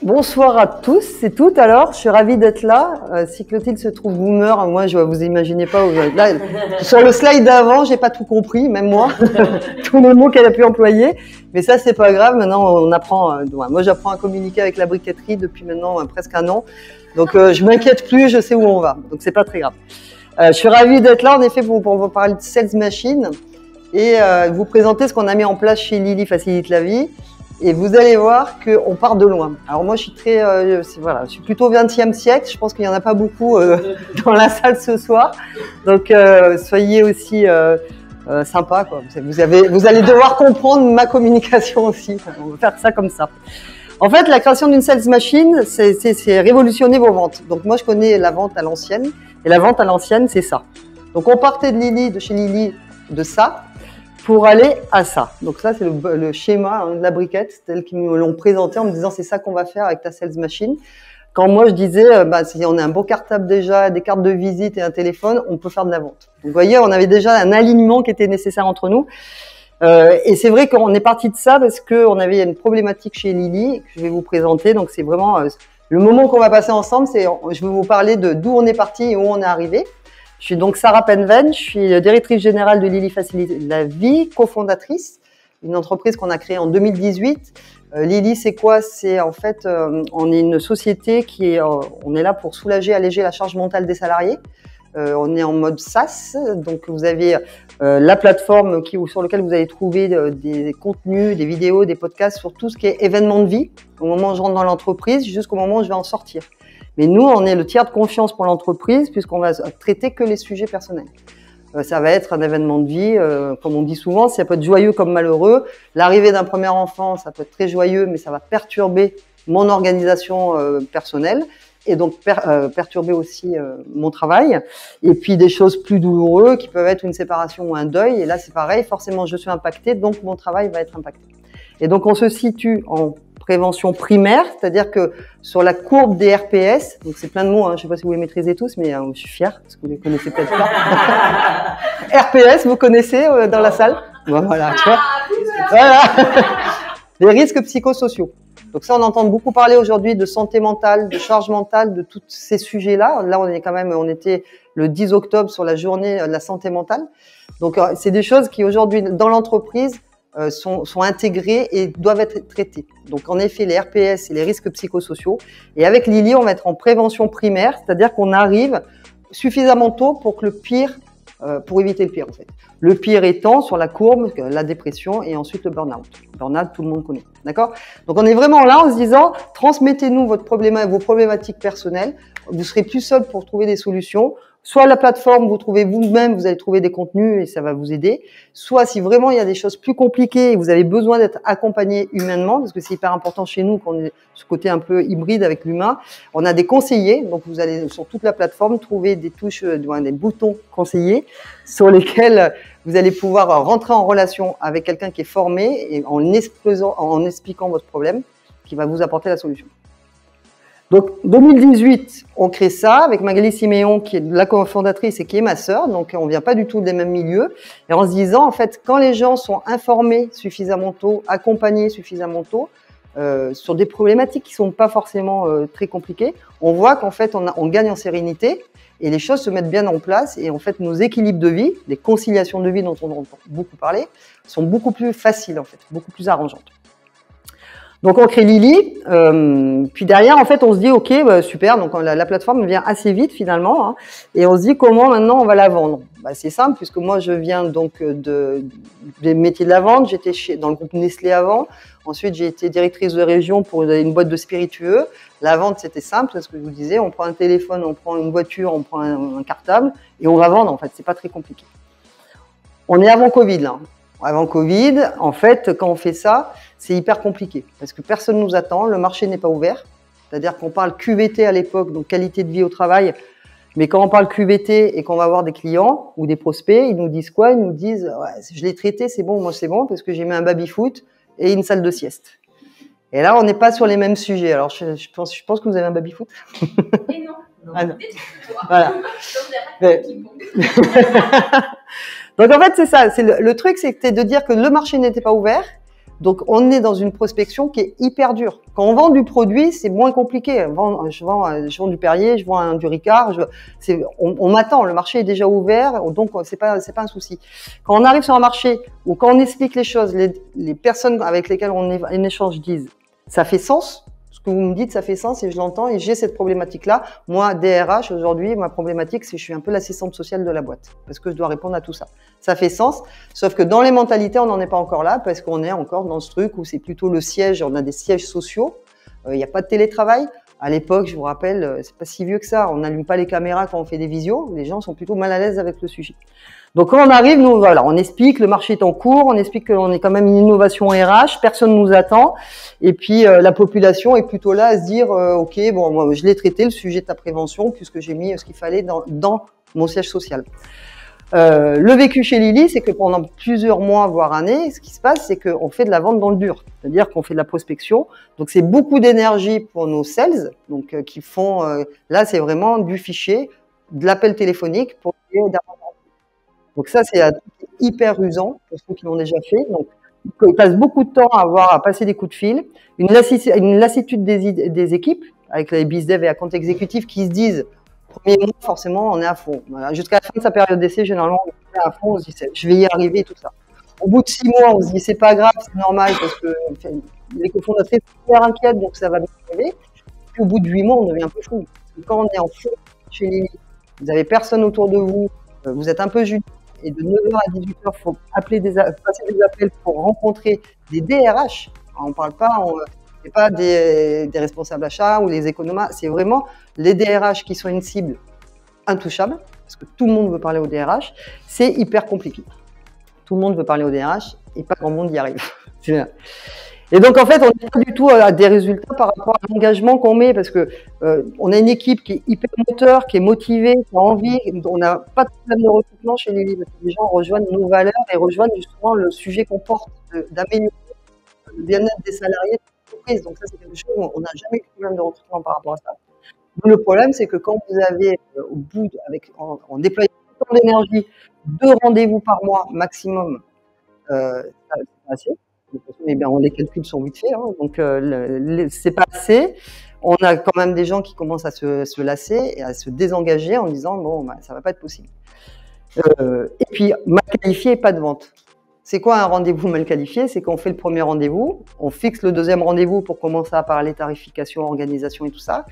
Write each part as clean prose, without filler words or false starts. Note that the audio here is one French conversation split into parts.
Bonsoir à tous et toutes. Alors, je suis ravie d'être là. Si Clotilde se trouve boomer, moi, vous imaginez pas. Là, sur le slide d'avant, j'ai pas tout compris, même moi, tous les mots qu'elle a pu employer. Mais ça, c'est pas grave. Maintenant, on apprend. Moi, j'apprends à communiquer avec la briqueterie depuis maintenant presque un an. Donc, je m'inquiète plus. Je sais où on va. Donc, c'est pas très grave. Je suis ravie d'être là, en effet, pour vous parler de Sales Machine et vous présenter ce qu'on a mis en place chez Lily Facilite la Vie. Et vous allez voir qu'on part de loin. Alors moi, je suis je suis plutôt au XXe siècle. Je pense qu'il n'y en a pas beaucoup dans la salle ce soir. Donc, soyez aussi sympa, quoi. Vous allez devoir comprendre ma communication aussi. On va faire ça comme ça. En fait, la création d'une sales machine, c'est révolutionner vos ventes. Donc moi, je connais la vente à l'ancienne. Et la vente à l'ancienne, c'est ça. Donc on partait de chez Lily, de ça, pour aller à ça. Donc ça, c'est le schéma de la briquette, tel qu'ils me l'ont présenté en me disant c'est ça qu'on va faire avec ta sales machine. Quand moi je disais, si on a un beau cartable déjà, des cartes de visite et un téléphone, on peut faire de la vente. Donc vous voyez, on avait déjà un alignement qui était nécessaire entre nous. Et c'est vrai qu'on est parti de ça parce qu'on avait une problématique chez Lily que je vais vous présenter. Donc c'est vraiment le moment qu'on va passer ensemble. Je vais vous parler de d'où on est parti et où on est arrivé. Je suis donc Sarah Penven, je suis directrice générale de Lily Facilite la Vie, cofondatrice, une entreprise qu'on a créée en 2018. Lily, c'est quoi? C'est en fait, on est une société on est là pour soulager, alléger la charge mentale des salariés. On est en mode SaaS, donc vous avez la plateforme sur laquelle vous allez trouver des contenus, des vidéos, des podcasts sur tout ce qui est événement de vie, au moment où je rentre dans l'entreprise jusqu'au moment où je vais en sortir. Mais nous, on est le tiers de confiance pour l'entreprise puisqu'on va traiter que les sujets personnels. Ça va être un événement de vie, comme on dit souvent, ça peut être joyeux comme malheureux. L'arrivée d'un premier enfant, ça peut être très joyeux, mais ça va perturber mon organisation personnelle et donc perturber aussi mon travail. Et puis des choses plus douloureuses qui peuvent être une séparation ou un deuil. Et là, c'est pareil, forcément, je suis impactée, donc mon travail va être impacté. Et donc, on se situe en prévention primaire, c'est-à-dire que sur la courbe des RPS, donc c'est plein de mots, je ne sais pas si vous les maîtrisez tous, mais je suis fière, parce que vous les connaissez peut-être pas. RPS, vous connaissez dans la salle? Bon, voilà, tu vois. Voilà. Les risques psychosociaux. Donc ça, on entend beaucoup parler aujourd'hui de santé mentale, de charge mentale, de tous ces sujets-là. Là, on était le 10 octobre sur la journée de la santé mentale. Donc, c'est des choses qui aujourd'hui, dans l'entreprise, sont intégrés et doivent être traités. Donc en effet, les RPS, c'est les risques psychosociaux. Et avec Lily, on va être en prévention primaire, c'est-à-dire qu'on arrive suffisamment tôt pour que pour éviter le pire en fait. Le pire étant sur la courbe, la dépression et ensuite le burn-out. Burn-out, tout le monde connaît. D'accord? Donc on est vraiment là en se disant, transmettez-nous vos problématiques personnelles. Vous serez plus seul pour trouver des solutions. Soit la plateforme, vous trouvez vous-même, vous allez trouver des contenus et ça va vous aider. Soit si vraiment il y a des choses plus compliquées et vous avez besoin d'être accompagné humainement, parce que c'est hyper important chez nous qu'on ait ce côté un peu hybride avec l'humain, on a des conseillers. Donc vous allez sur toute la plateforme trouver des touches, des boutons conseillers sur lesquels vous allez pouvoir rentrer en relation avec quelqu'un qui est formé et en expliquant votre problème, qui va vous apporter la solution. Donc, 2018, on crée ça avec Magali Siméon, qui est la cofondatrice et qui est ma sœur. Donc, on vient pas du tout des mêmes milieux. Et en se disant, en fait, quand les gens sont informés suffisamment tôt, accompagnés suffisamment tôt, sur des problématiques qui sont pas forcément très compliquées, on voit qu'en fait, on gagne en sérénité et les choses se mettent bien en place. Et en fait, nos équilibres de vie, les conciliations de vie dont on entend beaucoup parler, sont beaucoup plus faciles, en fait, beaucoup plus arrangeantes. Donc on crée Lily, puis derrière en fait on se dit ok super, donc la plateforme vient assez vite finalement, et on se dit comment maintenant on va la vendre. C'est simple puisque moi je viens donc des métiers de la vente, j'étais dans le groupe Nestlé avant, ensuite j'ai été directrice de région pour une boîte de spiritueux. La vente c'était simple, c'est ce que je vous disais, on prend un téléphone, on prend une voiture, on prend un cartable et on va vendre en fait, c'est pas très compliqué. On est avant Covid là. Avant Covid, en fait, quand on fait ça, c'est hyper compliqué parce que personne nous attend, le marché n'est pas ouvert. C'est-à-dire qu'on parle QVT à l'époque, donc qualité de vie au travail, mais quand on parle QVT et qu'on va avoir des clients ou des prospects, ils nous disent quoi? Ils nous disent ouais, je l'ai traité, c'est bon, moi c'est bon parce que j'ai mis un baby-foot et une salle de sieste. Et là, on n'est pas sur les mêmes sujets. Alors, je pense que vous avez un baby-foot. Et non. Ah non. Voilà. Donc en fait c'est ça, le truc c'était de dire que le marché n'était pas ouvert, Donc, on est dans une prospection qui est hyper dure. Quand on vend du produit, c'est moins compliqué. Je vends du Perrier, je vends du Ricard. On m'attend, le marché est déjà ouvert, donc c'est pas un souci. Quand on arrive sur un marché où quand on explique les choses, les personnes avec lesquelles on échange disent « ça fait sens », ce que vous me dites, ça fait sens et je l'entends et j'ai cette problématique-là. Moi, DRH, aujourd'hui, ma problématique, c'est que je suis un peu l'assistante sociale de la boîte parce que je dois répondre à tout ça. Ça fait sens, sauf que dans les mentalités, on n'en est pas encore là parce qu'on est encore dans ce truc où c'est plutôt le siège, on a des sièges sociaux, il n'y a pas de télétravail. À l'époque, je vous rappelle, c'est pas si vieux que ça, on n'allume pas les caméras quand on fait des visios, les gens sont plutôt mal à l'aise avec le sujet. Donc quand on arrive, nous voilà, on explique, le marché est en cours, on explique qu'on est quand même une innovation RH, personne nous attend, et puis la population est plutôt là à se dire ok, bon, moi je l'ai traité le sujet de ta prévention puisque j'ai mis ce qu'il fallait dans mon siège social. Le vécu chez Lily, c'est que pendant plusieurs mois, voire années, ce qui se passe, c'est qu'on fait de la vente dans le dur, c'est-à-dire qu'on fait de la prospection. Donc c'est beaucoup d'énergie pour nos sales, donc qui font, là c'est vraiment du fichier, de l'appel téléphonique pour donc ça, c'est hyper usant pour ceux qui l'ont déjà fait. Donc, ils passent beaucoup de temps à passer des coups de fil. Une lassitude des équipes, avec les BizDev et à compte exécutif qui se disent, premier mois, forcément, on est à fond. Voilà. Jusqu'à la fin de sa période d'essai, généralement, on est à fond, on se dit, je vais y arriver et tout ça. Au bout de 6 mois, on se dit, c'est pas grave, c'est normal, parce que les cofondateurs sont super inquiètes, donc ça va bien arriver. Puis au bout de 8 mois, on devient un peu fou. Parce que quand on est en fond chez Lily, vous avez personne autour de vous, vous êtes un peu junior, et de 9h à 18h, il faut passer des appels pour rencontrer des DRH. Alors, on parle pas, c'est pas des responsables achats ou les économes, c'est vraiment les DRH qui sont une cible intouchable, parce que tout le monde veut parler aux DRH, c'est hyper compliqué. Tout le monde veut parler aux DRH et pas grand monde y arrive. Et donc, en fait, on n'est pas du tout à des résultats par rapport à l'engagement qu'on met, parce que on a une équipe qui est hyper moteur, qui est motivée, qui a envie. On n'a pas de problème de recrutement chez Lily, parce que les gens rejoignent nos valeurs et rejoignent justement le sujet qu'on porte d'améliorer le bien-être des salariés de l'entreprise. Donc ça, c'est quelque chose où on n'a jamais eu de problème de recrutement par rapport à ça. Le problème, c'est que quand vous avez, au bout, en déployant autant d'énergie, 2 rendez-vous par mois maximum, c'est pas assez. Eh bien, les calculs sont vite faits, hein, donc c'est pas assez. On a quand même des gens qui commencent à se lasser et à se désengager en disant bon, bah, ça va pas être possible. Et puis mal qualifié et pas de vente. C'est quoi un rendez-vous mal qualifié? C'est qu'on fait le premier rendez-vous, on fixe le deuxième rendez-vous pour commencer à parler tarification, organisation et tout ça.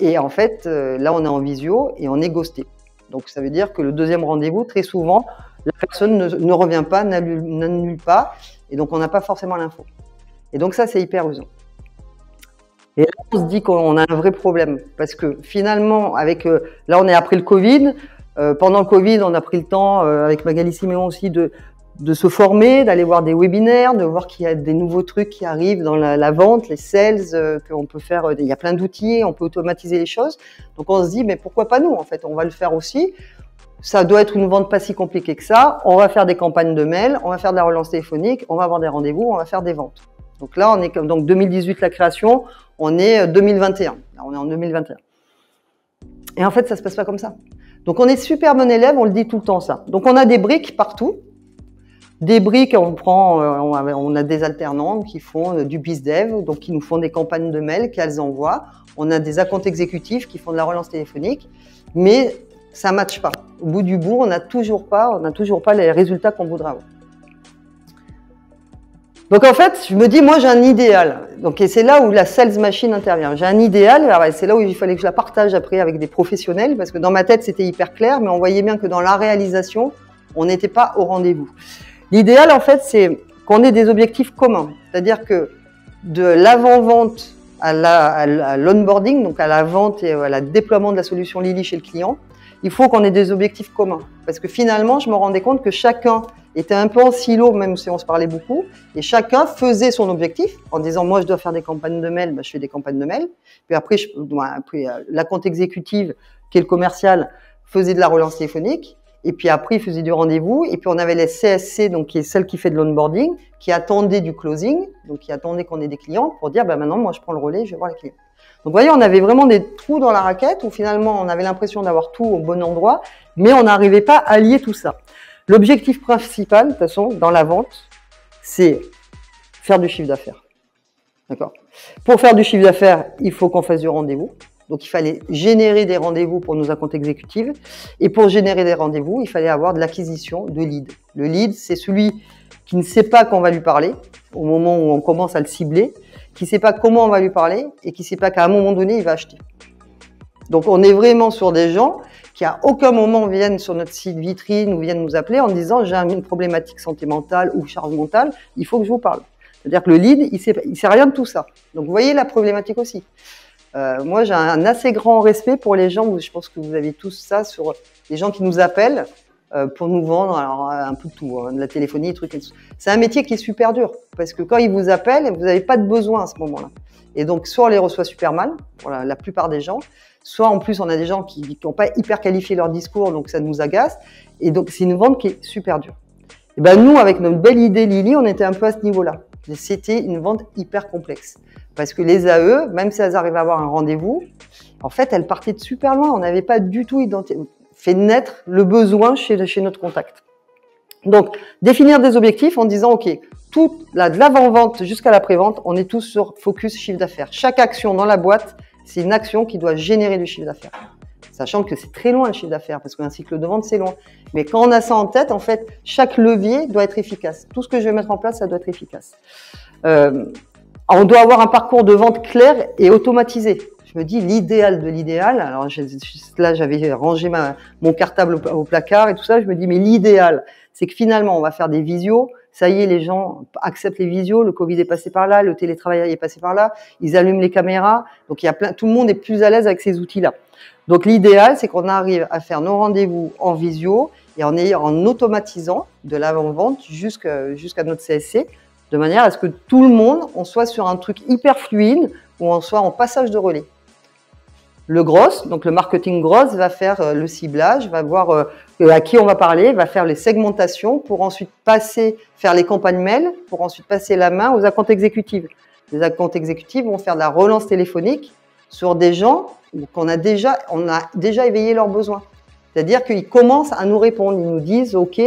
Et en fait, là, on est en visio et on est ghosté. Donc ça veut dire que le deuxième rendez-vous, très souvent, la personne ne revient pas, n'annule pas, et donc on n'a pas forcément l'info. Et donc ça, c'est hyper usant. Et là, on se dit qu'on a un vrai problème, parce que finalement, là, on est après le Covid. Pendant le Covid, on a pris le temps, avec Magali Siméon aussi, de se former, d'aller voir des webinaires, de voir qu'il y a des nouveaux trucs qui arrivent dans la vente, les sales, qu'on peut faire. Il y a plein d'outils, on peut automatiser les choses. Donc on se dit, mais pourquoi pas nous, en fait, on va le faire aussi. Ça doit être une vente pas si compliquée que ça. On va faire des campagnes de mail, on va faire de la relance téléphonique, on va avoir des rendez-vous, on va faire des ventes. Donc là, on est comme donc 2018 la création, on est 2021. Là, on est en 2021. Et en fait, ça se passe pas comme ça. Donc on est super bon élève, on le dit tout le temps ça. Donc on a des briques partout. Des briques, on a des alternants qui font du BizDev, donc qui nous font des campagnes de mail qu'elles envoient. On a des accounts exécutifs qui font de la relance téléphonique, mais ça ne matche pas. Au bout du bout, on n'a toujours pas les résultats qu'on voudrait avoir. Donc en fait, je me dis, moi j'ai un idéal. Donc, et c'est là où la sales machine intervient. J'ai un idéal, c'est là où il fallait que je la partage après avec des professionnels, parce que dans ma tête c'était hyper clair, mais on voyait bien que dans la réalisation, on n'était pas au rendez-vous. L'idéal, en fait, c'est qu'on ait des objectifs communs. C'est-à-dire que de l'avant-vente à l'onboarding, donc à la vente et à la déploiement de la solution Lily chez le client, il faut qu'on ait des objectifs communs. Parce que finalement, je me rendais compte que chacun était un peu en silo, même si on se parlait beaucoup, et chacun faisait son objectif en disant, moi, je dois faire des campagnes de mail, je fais des campagnes de mail. Puis après, la compte exécutive, qui est le commercial, faisait de la relance téléphonique. Et puis après, il faisait du rendez-vous. Et puis on avait les CSC, donc qui est celle qui fait de l'onboarding, qui attendait du closing, donc qui attendait qu'on ait des clients pour dire, maintenant, moi, je prends le relais, je vais voir les clients. Donc, vous voyez, on avait vraiment des trous dans la raquette où finalement, on avait l'impression d'avoir tout au bon endroit, mais on n'arrivait pas à lier tout ça. L'objectif principal, de toute façon, dans la vente, c'est faire du chiffre d'affaires. D'accord. Pour faire du chiffre d'affaires, il faut qu'on fasse du rendez-vous. Donc, il fallait générer des rendez-vous pour nos comptes exécutives. Et pour générer des rendez-vous, il fallait avoir de l'acquisition de lead. Le lead, c'est celui qui ne sait pas qu'on va lui parler au moment où on commence à le cibler, qui ne sait pas comment on va lui parler et qui ne sait pas qu'à un moment donné, il va acheter. Donc, on est vraiment sur des gens qui, à aucun moment, viennent sur notre site vitrine ou viennent nous appeler en disant « j'ai une problématique santé mentale ou charge mentale, il faut que je vous parle ». C'est-à-dire que le lead, il sait rien de tout ça. Donc, vous voyez la problématique aussi. Moi, j'ai un assez grand respect pour les gens, je pense que vous avez tous ça, sur les gens qui nous appellent pour nous vendre alors, un peu de tout, hein, de la téléphonie, des trucs. C'est un métier qui est super dur, parce que quand ils vous appellent, vous n'avez pas de besoin à ce moment-là. Et donc, soit on les reçoit super mal, pour la plupart des gens, soit en plus, on a des gens qui n'ont pas hyper qualifié leur discours, donc ça nous agace. Et donc, c'est une vente qui est super dure. Et ben nous, avec notre belle idée Lily, on était un peu à ce niveau-là. C'était une vente hyper complexe. Parce que les AE, même si elles arrivaient à avoir un rendez-vous, en fait, elles partaient de super loin. On n'avait pas du tout fait naître le besoin chez notre contact. Donc, définir des objectifs en disant, OK, de l'avant-vente jusqu'à l'après-vente, on est tous sur focus chiffre d'affaires. Chaque action dans la boîte, c'est une action qui doit générer du chiffre d'affaires. Sachant que c'est très loin le chiffre d'affaires, parce qu'un cycle de vente, c'est loin. Mais quand on a ça en tête, en fait, chaque levier doit être efficace. Tout ce que je vais mettre en place, ça doit être efficace. On doit avoir un parcours de vente clair et automatisé. Je me dis l'idéal de l'idéal. Alors là, j'avais rangé mon cartable au placard et tout ça. Je me dis, mais l'idéal, c'est que finalement, on va faire des visios. Ça y est, les gens acceptent les visios. Le Covid est passé par là, le télétravail est passé par là. Ils allument les caméras. Donc, tout le monde est plus à l'aise avec ces outils-là. Donc, l'idéal, c'est qu'on arrive à faire nos rendez-vous en visio et en automatisant de l'avant-vente jusqu'à notre CSC, de manière à ce que tout le monde, on soit sur un truc hyper fluide ou on soit en passage de relais. Le gross, donc le marketing gross, va faire le ciblage, va voir à qui on va parler, va faire les segmentations pour ensuite faire les campagnes mail, pour ensuite passer la main aux accounts exécutifs. Les accounts exécutifs vont faire de la relance téléphonique sur des gens on a déjà éveillé leurs besoins. C'est-à-dire qu'ils commencent à nous répondre. Ils nous disent, OK,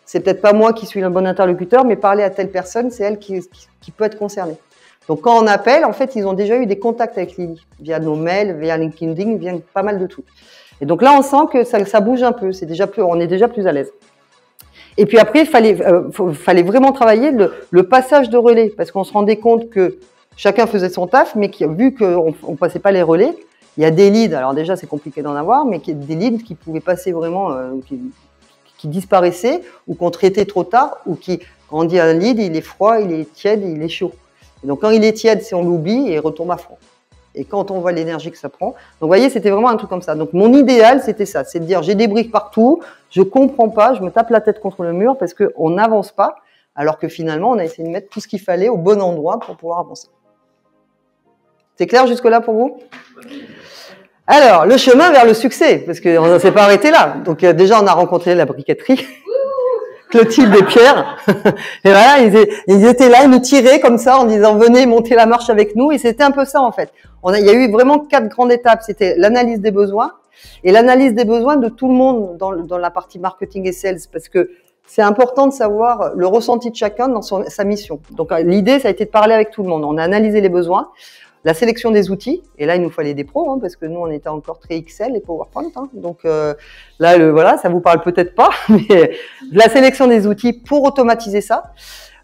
c'est peut-être pas moi qui suis le bon interlocuteur, mais parler à telle personne, c'est elle qui peut être concernée. Donc, quand on appelle, en fait, ils ont déjà eu des contacts avec Lily, via nos mails, via LinkedIn, via pas mal de trucs. Et donc là, on sent que ça bouge un peu. On est déjà plus à l'aise. Et puis après, il fallait vraiment travailler le passage de relais, parce qu'on se rendait compte que chacun faisait son taf, mais vu qu'on passait pas les relais, il y a des leads. Alors déjà, c'est compliqué d'en avoir, mais il y a des leads qui pouvaient passer vraiment, qui disparaissaient, ou qu'on traitait trop tard, ou quand on dit un lead, il est froid, il est tiède, il est chaud. Et donc, quand il est tiède, on l'oublie et il retombe à fond. Et quand on voit l'énergie que ça prend. Donc, vous voyez, c'était vraiment un truc comme ça. Donc, mon idéal, c'était ça. C'est de dire, j'ai des briques partout, je comprends pas, je me tape la tête contre le mur parce qu'on n'avance pas, alors que finalement, on a essayé de mettre tout ce qu'il fallait au bon endroit pour pouvoir avancer. C'est clair jusque-là pour vous? Alors, le chemin vers le succès, parce qu'on ne s'est pas arrêté là. Donc, déjà, on a rencontré la briqueterie. Clotilde et Pierre. Et voilà, ils étaient là, ils nous tiraient comme ça en disant venez monter la marche avec nous. Et c'était un peu ça en fait. Il y a eu vraiment 4 grandes étapes. C'était l'analyse des besoins et l'analyse des besoins de tout le monde dans la partie marketing et sales, parce que c'est important de savoir le ressenti de chacun dans sa mission. Donc l'idée, ça a été de parler avec tout le monde. On a analysé les besoins. La sélection des outils, et là il nous fallait des pros, hein, parce que nous on était encore très Excel et PowerPoint, hein, donc là voilà, ça vous parle peut-être pas, mais la sélection des outils pour automatiser ça,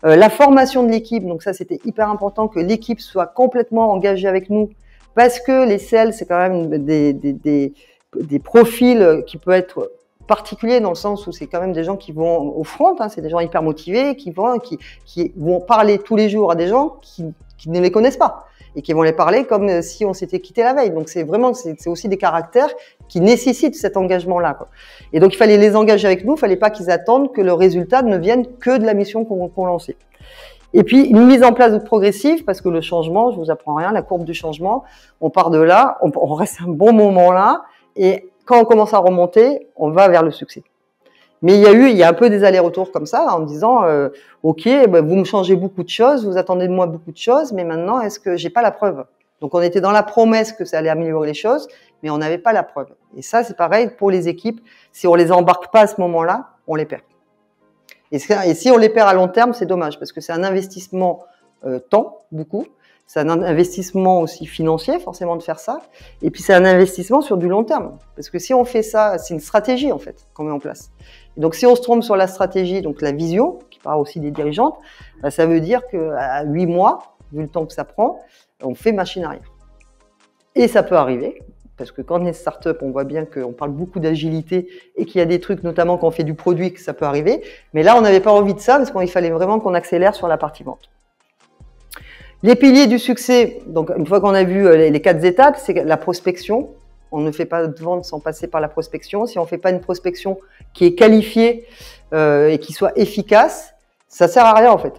la formation de l'équipe, donc ça c'était hyper important que l'équipe soit complètement engagée avec nous, parce que les sales c'est quand même des profils qui peuvent être particuliers dans le sens où c'est quand même des gens qui vont au front, hein, c'est des gens hyper motivés, qui vont parler tous les jours à des gens qui ne les connaissent pas et qui vont les parler comme si on s'était quitté la veille. Donc c'est aussi des caractères qui nécessitent cet engagement-là, quoi. Et donc il fallait les engager avec nous, il fallait pas qu'ils attendent que le résultat ne vienne que de la mission qu'on lançait. Et puis une mise en place progressive, parce que le changement, je vous apprends rien, la courbe du changement, on part de là, on reste un bon moment là, et quand on commence à remonter, on va vers le succès. Mais il y a un peu des allers-retours comme ça, en me disant, OK, vous me changez beaucoup de choses, vous attendez de moi beaucoup de choses, mais maintenant, est-ce que j'ai pas la preuve? Donc, on était dans la promesse que ça allait améliorer les choses, mais on n'avait pas la preuve. Et ça, c'est pareil pour les équipes. Si on les embarque pas à ce moment-là, on les perd. Et si on les perd à long terme, c'est dommage, parce que c'est un investissement temps, beaucoup. C'est un investissement aussi financier, forcément, de faire ça. Et puis, c'est un investissement sur du long terme. Parce que si on fait ça, c'est une stratégie, en fait, qu'on met en place. Et donc, si on se trompe sur la stratégie, donc la vision, qui part aussi des dirigeantes, bah, ça veut dire qu'à 8 mois, vu le temps que ça prend, on fait machine arrière. Et ça peut arriver, parce que quand on est start-up, on voit bien qu'on parle beaucoup d'agilité et qu'il y a des trucs, notamment quand on fait du produit, que ça peut arriver. Mais là, on n'avait pas envie de ça, parce qu'il fallait vraiment qu'on accélère sur la partie vente. Les piliers du succès, donc une fois qu'on a vu les 4 étapes, c'est la prospection. On ne fait pas de vente sans passer par la prospection. Si on ne fait pas une prospection qui est qualifiée et qui soit efficace, ça sert à rien en fait.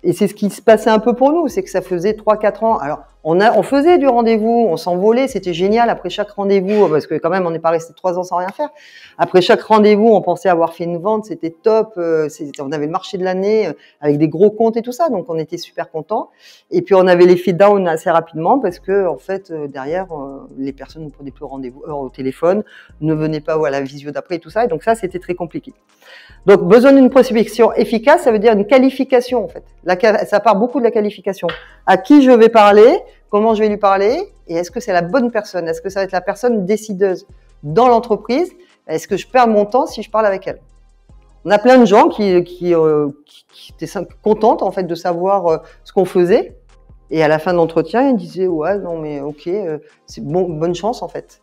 Et c'est ce qui se passait un peu pour nous, c'est que ça faisait 3-4 ans. Alors, on faisait du rendez-vous, on s'envolait, c'était génial. Après chaque rendez-vous, parce que quand même, on n'est pas resté 3 ans sans rien faire. Après chaque rendez-vous, on pensait avoir fait une vente, c'était top. On avait le marché de l'année avec des gros comptes et tout ça, donc on était super contents. Et puis on avait l'effet down assez rapidement parce que en fait, derrière, les personnes ne prenaient plus rendez-vous au téléphone, ne venaient pas à la visio d'après et tout ça. Et donc ça, c'était très compliqué. Donc, besoin d'une prospection efficace, ça veut dire une qualification, en fait. Ça part beaucoup de la qualification. À qui je vais parler, comment je vais lui parler, et est-ce que c'est la bonne personne? Est-ce que ça va être la personne décideuse dans l'entreprise? Est-ce que je perds mon temps si je parle avec elle? On a plein de gens qui étaient contentes, en fait, de savoir ce qu'on faisait. Et à la fin de l'entretien, ils disaient, ouais, non, mais ok, c'est bonne chance, en fait.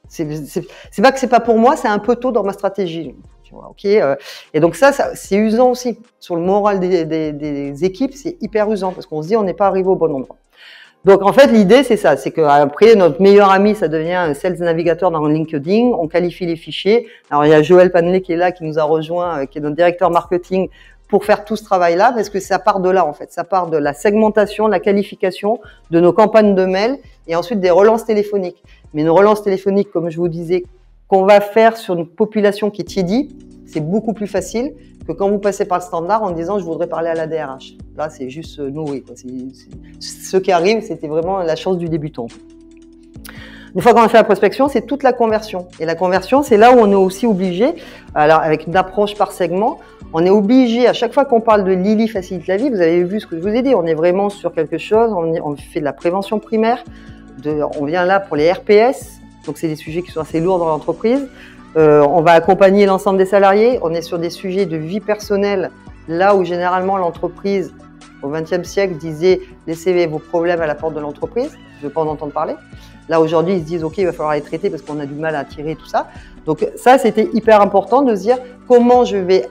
C'est pas que c'est pas pour moi, c'est un peu tôt dans ma stratégie. Okay. Et donc ça c'est usant aussi. Sur le moral des équipes, c'est hyper usant parce qu'on se dit on n'est pas arrivé au bon endroit. Donc en fait l'idée c'est ça, c'est qu'après notre meilleur ami ça devient un Sales Navigator dans LinkedIn, on qualifie les fichiers. Alors il y a Joël Panley qui est là, qui nous a rejoint, qui est notre directeur marketing pour faire tout ce travail-là parce que ça part de là en fait. Ça part de la segmentation, la qualification de nos campagnes de mail et ensuite des relances téléphoniques. Mais une relance téléphonique, comme je vous disais, qu'on va faire sur une population qui est tiédie, c'est beaucoup plus facile que quand vous passez par le standard en disant je voudrais parler à la DRH. Là, c'est juste nourri. Ce qui arrive, c'était vraiment la chance du débutant. Une fois qu'on a fait la prospection, c'est toute la conversion. Et la conversion, c'est là où on est aussi obligé, alors avec une approche par segment, on est obligé, à chaque fois qu'on parle de Lily facilite la vie, vous avez vu ce que je vous ai dit, on est vraiment sur quelque chose, on fait de la prévention primaire, on vient là pour les RPS, donc c'est des sujets qui sont assez lourds dans l'entreprise. On va accompagner l'ensemble des salariés. On est sur des sujets de vie personnelle, là où généralement l'entreprise, au XXe siècle, disait « laissez vos problèmes à la porte de l'entreprise ». Je ne veux pas en entendre parler. Là, aujourd'hui, ils se disent « ok, il va falloir les traiter parce qu'on a du mal à attirer tout ça ». Donc ça, c'était hyper important de se dire comment je vais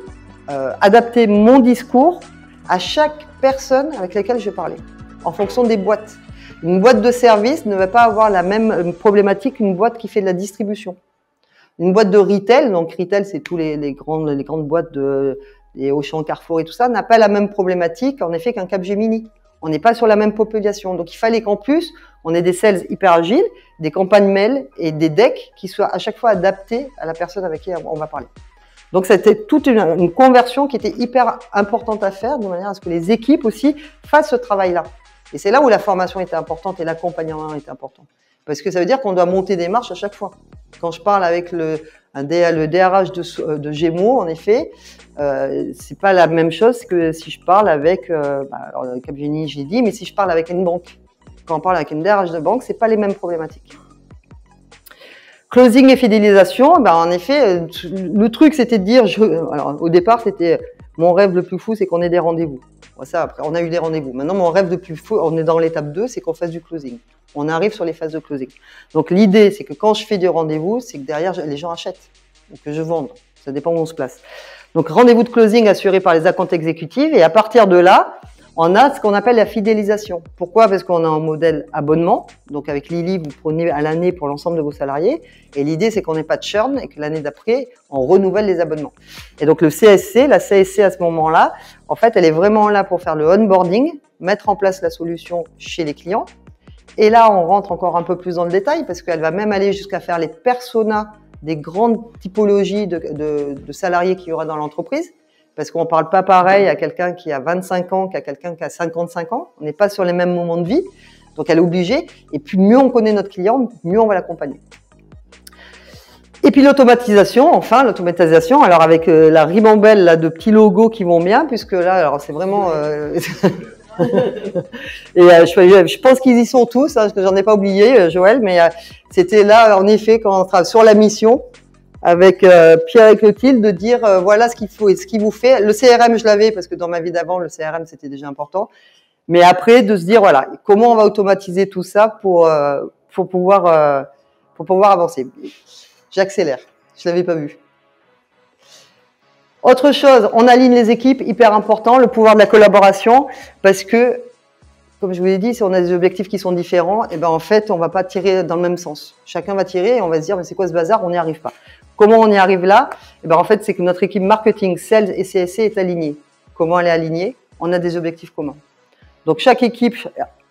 adapter mon discours à chaque personne avec laquelle je vais parler, en fonction des boîtes. Une boîte de service ne va pas avoir la même problématique qu'une boîte qui fait de la distribution. Une boîte de retail, donc retail c'est tous les grandes boîtes les Auchan, Carrefour et tout ça, n'a pas la même problématique en effet qu'un Capgemini. On n'est pas sur la même population. Donc il fallait qu'en plus, on ait des sales hyper agiles, des campagnes mail et des decks qui soient à chaque fois adaptés à la personne avec qui on va parler. Donc c'était toute une conversion qui était hyper importante à faire de manière à ce que les équipes aussi fassent ce travail-là. Et c'est là où la formation était importante et l'accompagnement était important. Parce que ça veut dire qu'on doit monter des marches à chaque fois. Quand je parle avec le DRH de Gémeaux, en effet, c'est pas la même chose que si je parle avec, alors Capgemini, j'ai dit, mais si je parle avec une banque. Quand on parle avec une DRH de banque, c'est pas les mêmes problématiques. Closing et fidélisation, en effet, le truc c'était de dire, alors au départ c'était mon rêve le plus fou, c'est qu'on ait des rendez-vous. Ça, après, on a eu des rendez-vous. Maintenant, mon rêve le plus fou, on est dans l'étape 2, c'est qu'on fasse du closing. On arrive sur les phases de closing. Donc l'idée, c'est que quand je fais du rendez-vous, c'est que derrière, les gens achètent ou que je vende. Ça dépend où on se place. Donc rendez-vous de closing assuré par les accounts exécutives et à partir de là, on a ce qu'on appelle la fidélisation. Pourquoi? Parce qu'on a un modèle abonnement. Donc avec Lily, vous prenez à l'année pour l'ensemble de vos salariés. Et l'idée, c'est qu'on n'ait pas de churn et que l'année d'après, on renouvelle les abonnements. Et donc le CSC, la CSC à ce moment-là, en fait, elle est vraiment là pour faire le onboarding, mettre en place la solution chez les clients. Et là, on rentre encore un peu plus dans le détail parce qu'elle va même aller jusqu'à faire les personas des grandes typologies de salariés qu'il y aura dans l'entreprise. Parce qu'on ne parle pas pareil à quelqu'un qui a 25 ans qu'à quelqu'un qui a 55 ans. On n'est pas sur les mêmes moments de vie. Donc, elle est obligée. Et puis, mieux on connaît notre client, mieux on va l'accompagner. Et puis, l'automatisation. Enfin, l'automatisation. Alors, avec la ribambelle là, de petits logos qui vont bien, puisque là, alors c'est vraiment… Et je pense qu'ils y sont tous, hein, parce que j'en ai pas oublié, Joël, mais c'était là, en effet, quand on travaille sur la mission, avec Pierre et Clotilde, de dire voilà ce qu'il faut et ce qu'il vous fait. Le CRM, je l'avais, parce que dans ma vie d'avant, le CRM, c'était déjà important. Mais après, de se dire, voilà, comment on va automatiser tout ça pour pouvoir avancer. J'accélère, je l'avais pas vu. Autre chose, on aligne les équipes, hyper important, le pouvoir de la collaboration, parce que, comme je vous l'ai dit, si on a des objectifs qui sont différents, et ben en fait, on va pas tirer dans le même sens. Chacun va tirer et on va se dire, mais c'est quoi ce bazar? On n'y arrive pas. Comment on y arrive là? Et ben en fait, c'est que notre équipe marketing, sales et CSC est alignée. Comment elle est alignée? On a des objectifs communs. Donc chaque équipe,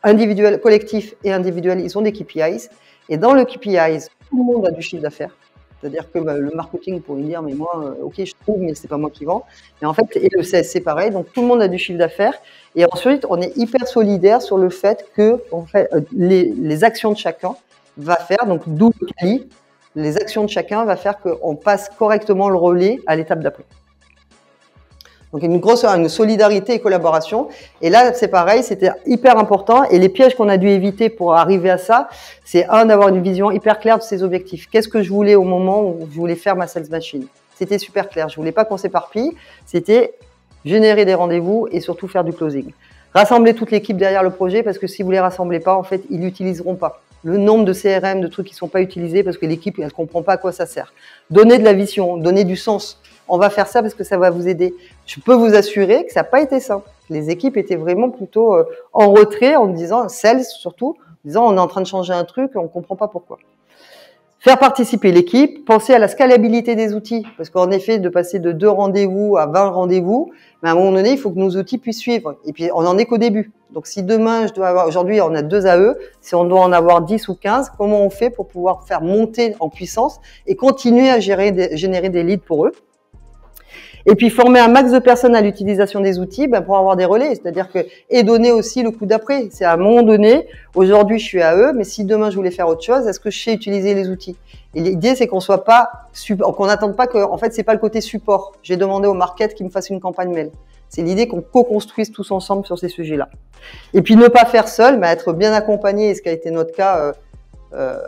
individuelle, collectif et individuelle, ils ont des KPIs. Et dans le KPIs, tout le monde a du chiffre d'affaires. C'est-à-dire que le marketing pourrait dire, mais moi, ok, je trouve, mais c'est pas moi qui vends. Et en fait, et le CSC pareil, donc tout le monde a du chiffre d'affaires. Et ensuite, on est hyper solidaire sur le fait que les actions de chacun va faire, donc d'où le CALI, les actions de chacun va faire qu'on passe correctement le relais à l'étape d'après. Donc une solidarité et collaboration. Et là, c'est pareil, c'était hyper important. Et les pièges qu'on a dû éviter pour arriver à ça, c'est d'avoir une vision hyper claire de ses objectifs. Qu'est-ce que je voulais au moment où je voulais faire ma sales machine? C'était super clair. Je voulais pas qu'on s'éparpille. C'était générer des rendez-vous et surtout faire du closing. Rassembler toute l'équipe derrière le projet, parce que si vous les rassemblez pas, en fait, ils l'utiliseront pas. Le nombre de CRM, de trucs qui sont pas utilisés parce que l'équipe, elle comprend pas à quoi ça sert. Donner de la vision, donner du sens. On va faire ça parce que ça va vous aider. Je peux vous assurer que ça n'a pas été simple. Les équipes étaient vraiment plutôt en retrait en me disant, sales surtout, en disant on est en train de changer un truc, on ne comprend pas pourquoi. Faire participer l'équipe, penser à la scalabilité des outils, parce qu'en effet, de passer de 2 rendez-vous à 20 rendez-vous, à un moment donné, il faut que nos outils puissent suivre. Et puis, on n'en est qu'au début. Donc, si demain, aujourd'hui, on a 2 AE, si on doit en avoir 10 ou 15, comment on fait pour pouvoir faire monter en puissance et continuer à générer des leads pour eux? Et puis former un max de personnes à l'utilisation des outils pour avoir des relais, c'est-à-dire que et donner aussi le coup d'après. C'est à un moment donné, aujourd'hui je suis à eux, mais si demain je voulais faire autre chose, est-ce que je sais utiliser les outils? Et l'idée c'est qu'on n'attende pas que, en fait c'est pas le côté support. J'ai demandé au market qu'il me fasse une campagne mail. C'est l'idée qu'on co-construise tous ensemble sur ces sujets-là. Et puis ne pas faire seul, mais être bien accompagné, ce qui a été notre cas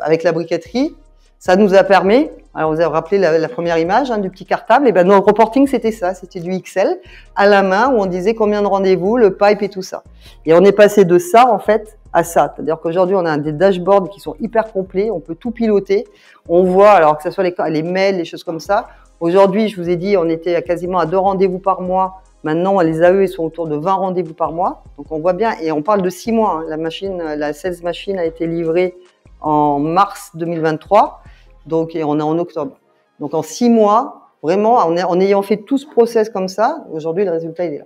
avec la briqueterie. Ça nous a permis, alors vous avez rappelé la première image du petit cartable, et ben notre reporting c'était ça, c'était du Excel à la main où on disait combien de rendez-vous, le pipe et tout ça. Et on est passé de ça en fait à ça, c'est-à-dire qu'aujourd'hui on a des dashboards qui sont hyper complets, on peut tout piloter, on voit alors que ce soit les mails, les choses comme ça. Aujourd'hui, je vous ai dit, on était quasiment à 2 rendez-vous par mois. Maintenant, les AE ils sont autour de 20 rendez-vous par mois, donc on voit bien et on parle de 6 mois. La sales machine a été livrée en mars 2023. Donc, et on est en octobre. Donc, en 6 mois, vraiment, en ayant fait tout ce process comme ça, aujourd'hui, le résultat, il est là.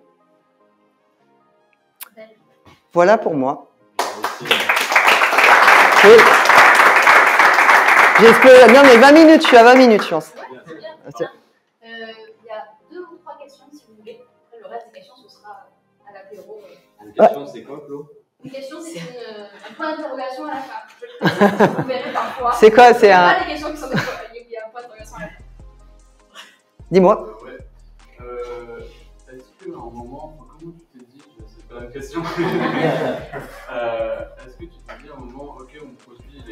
Voilà pour moi. Oui. J'espère. Non, mais 20 minutes, je suis à 20 minutes, je pense. Il y a 2 ou 3 questions, si vous voulez. Après, le reste des questions, ce sera à l'apéro. Une question, c'est quoi, Flo? Une question, c'est un point d'interrogation à la fin. Vous verrez parfois. C'est quoi? C'est pas des questions qui sont des fois, il y a un point d'interrogation à la fin. Dis-moi. Ouais. Est-ce qu'à un moment, comment tu t'es dit, c'est pas la question, est-ce que tu t'es dit à un moment, ok, mon produit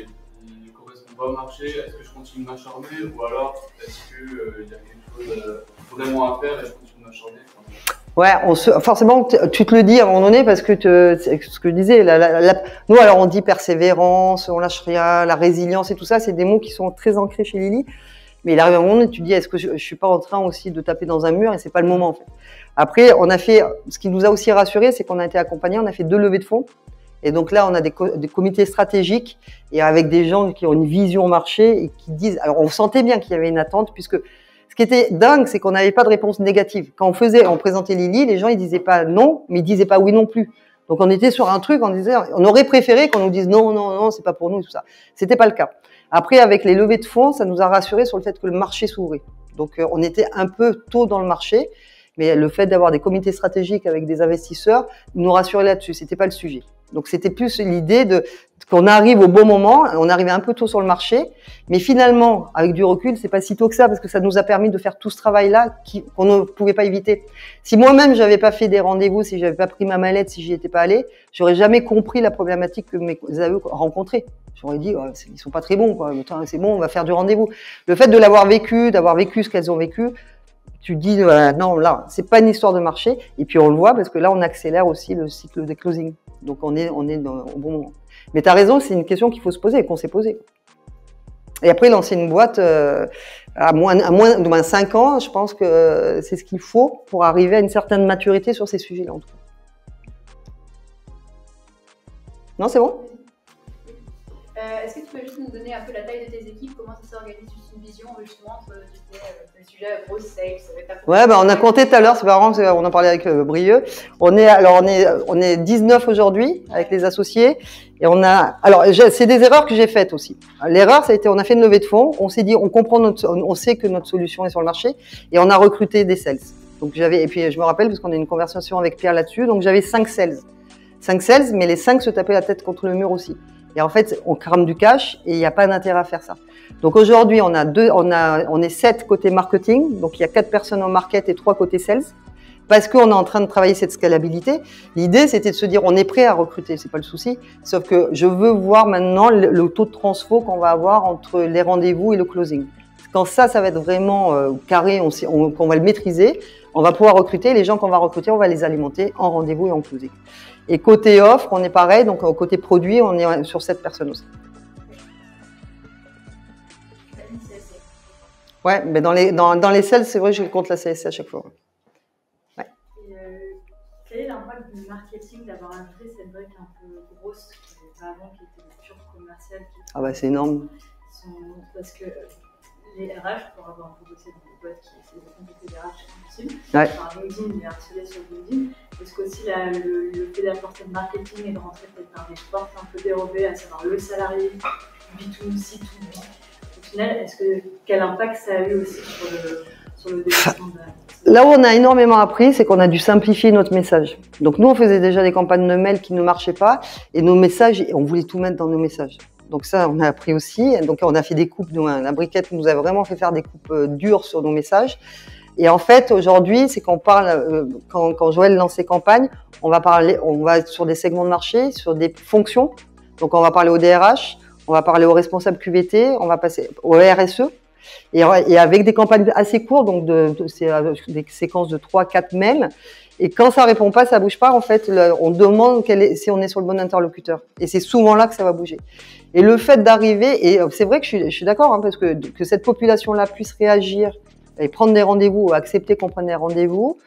il ne correspond pas au marché, est-ce que je continue de m'acharner ou alors est-ce qu'il y a quelque chose vraiment à faire et je continue de m'acharner? Ouais, forcément, tu te le dis à un moment donné parce que c'est ce que je disais. Nous, alors, on dit persévérance, on lâche rien, la résilience et tout ça, c'est des mots qui sont très ancrés chez Lily. Mais il arrive un moment donné, tu te dis, est-ce que je suis pas en train aussi de taper dans un mur et c'est pas le moment, en fait. Après, on a fait, ce qui nous a aussi rassuré, c'est qu'on a été accompagnés, on a fait 2 levées de fonds. Et donc là, on a des comités stratégiques et avec des gens qui ont une vision marché et qui disent, alors on sentait bien qu'il y avait une attente puisque ce qui était dingue, c'est qu'on n'avait pas de réponse négative. Quand on présentait Lily, les gens, ils disaient pas non, mais ils disaient pas oui non plus. Donc, on était sur un truc, on aurait préféré qu'on nous dise non, non, non, c'est pas pour nous, tout ça. C'était pas le cas. Après, avec les levées de fonds, ça nous a rassurés sur le fait que le marché s'ouvrait. Donc, on était un peu tôt dans le marché, mais le fait d'avoir des comités stratégiques avec des investisseurs nous rassurait là-dessus. C'était pas le sujet. Donc c'était plus l'idée qu'on arrive au bon moment, on arrivait un peu tôt sur le marché, mais finalement, avec du recul, c'est pas si tôt que ça, parce que ça nous a permis de faire tout ce travail-là qu'on ne pouvait pas éviter. Si moi-même j'avais pas fait des rendez-vous, si j'avais pas pris ma mallette, si j'y étais pas allé, j'aurais jamais compris la problématique que mes AE rencontraient. J'aurais dit, oh, ils sont pas très bons, quoi. C'est bon, on va faire du rendez-vous. Le fait de l'avoir vécu, d'avoir vécu ce qu'elles ont vécu, tu dis, non, là, c'est pas une histoire de marché. Et puis on le voit parce que là, on accélère aussi le cycle des closings. Donc on est au bon moment. Mais tu as raison, c'est une question qu'il faut se poser et qu'on s'est posée. Et après, lancer une boîte à moins de 5 ans, je pense que c'est ce qu'il faut pour arriver à une certaine maturité sur ces sujets-là, en tout cas. Non, c'est bon? Est-ce que tu peux juste nous donner un peu la taille de tes équipes, comment ça s'organise, juste une vision justement entre le sujet grosse sales, Ouais, bah on a compté tout à l'heure, c'est marrant, on en parlait avec Brieux. On est 19 aujourd'hui avec les associés et c'est des erreurs que j'ai faites aussi. L'erreur, ça a été, on a fait une levée de fonds, on s'est dit, on sait que notre solution est sur le marché et on a recruté des sales. Donc et puis je me rappelle parce qu'on a une conversation avec Pierre là-dessus, donc j'avais 5 sales, mais les 5 se tapaient la tête contre le mur aussi. Et en fait, on crame du cash et il n'y a pas d'intérêt à faire ça. Donc aujourd'hui, on est 7 côté marketing. Donc il y a 4 personnes en market et 3 côté sales. Parce qu'on est en train de travailler cette scalabilité. L'idée, c'était de se dire, on est prêt à recruter, c'est pas le souci. Sauf que je veux voir maintenant le taux de transfo qu'on va avoir entre les rendez-vous et le closing. Quand ça va être vraiment carré, qu'on va le maîtriser, on va pouvoir recruter. Les gens qu'on va recruter, on va les alimenter en rendez-vous et en closing. Et côté offre, on est pareil. Donc, côté produit, on est sur 7 personnes aussi. Ouais, mais dans les sales, c'est vrai que je compte la CSC à chaque fois. Ouais. Et, quel est l'impact du marketing d'avoir ajouté cette brique un peu grosse avant qui était pure commerciale? Ah bah c'est énorme. Parce que les RH, pour avoir un peu bossé dans des boîtes qui essaient de compléter les RH, c'est impossible. Ouais. Enfin, LinkedIn, il est harcelé sur LinkedIn. Est-ce qu'aussi le fait d'apporter le marketing et de rentrer peut-être par des portes un peu dérobées, à savoir le salarié, B2, C2B, au final, quel impact ça a eu aussi sur le développement de Là où on a énormément appris, c'est qu'on a dû simplifier notre message. Donc nous, on faisait déjà des campagnes de mail qui ne marchaient pas et nos messages, on voulait tout mettre dans nos messages. Donc ça, on a appris aussi. Donc on a fait des coupes. La briquette nous a vraiment fait faire des coupes dures sur nos messages. Et en fait, aujourd'hui, c'est qu'on parle, quand Joël lance ses campagnes, on va sur des segments de marché, sur des fonctions. Donc on va parler au DRH, on va parler aux responsables QVT, on va passer au RSE. Et avec des campagnes assez courtes, donc c'est des séquences de 3-4 mails. Et quand ça répond pas, ça bouge pas, en fait, on demande si on est sur le bon interlocuteur. Et c'est souvent là que ça va bouger. Et le fait d'arriver, et c'est vrai que je suis d'accord, hein, parce que cette population-là puisse réagir et prendre des rendez-vous, accepter qu'on prenne des rendez-vous,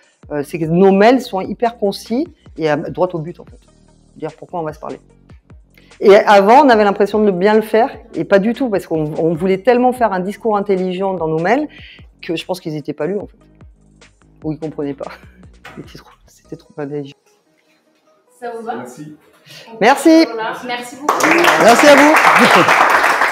c'est que nos mails sont hyper concis et droit au but, en fait. Dire pourquoi on va se parler. Et avant, on avait l'impression de bien le faire, et pas du tout, parce qu'on voulait tellement faire un discours intelligent dans nos mails que je pense qu'ils n'étaient pas lus, en fait. Ou ils comprenaient pas. C'était trop intelligent. Ça vous va? Merci. Merci. Merci beaucoup. Merci à vous.